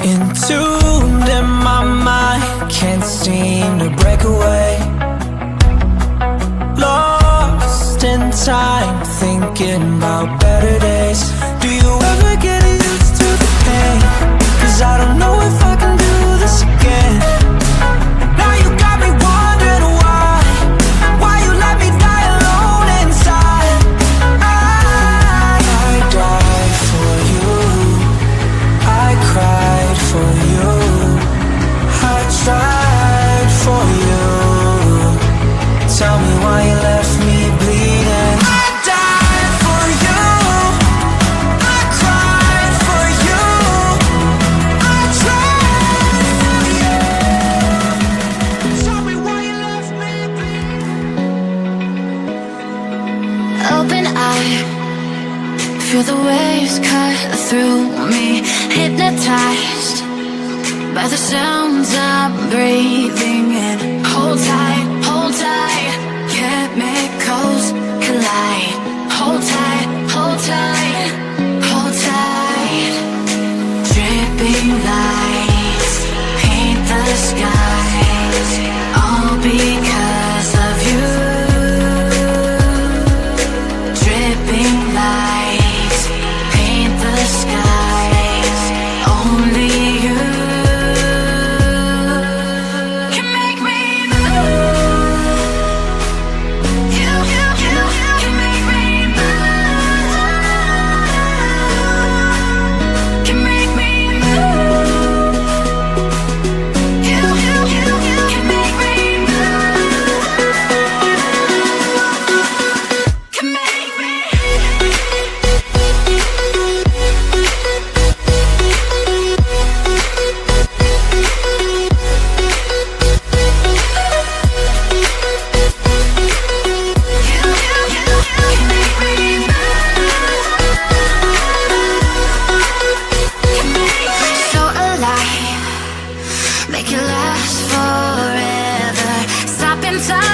Entombed in my mind, can't seem to break away. Lost in time, thinking about better days. Do you ever get used to the pain? 'Cause I don't know if I can do this again. Now you got me wondering why you let me die alone inside. I died for you, I cried for you, I tried for you. Tell me why you left me bleeding. I died for you, I cried for you, I tried for you. Tell me why you left me bleeding. Open eye, feel the waves cut through me, hypnotized by the sounds I'm breathing in. Hold tight, chemicals collide. Hold tight, hold tight, hold tight. Dripping lights paint the skies, all because of you. Dripping lights paint the skies, only you can make me move. You can make me move. Can make me move. You can make me move. Can make me. So alive, make it last forever. Stop in time.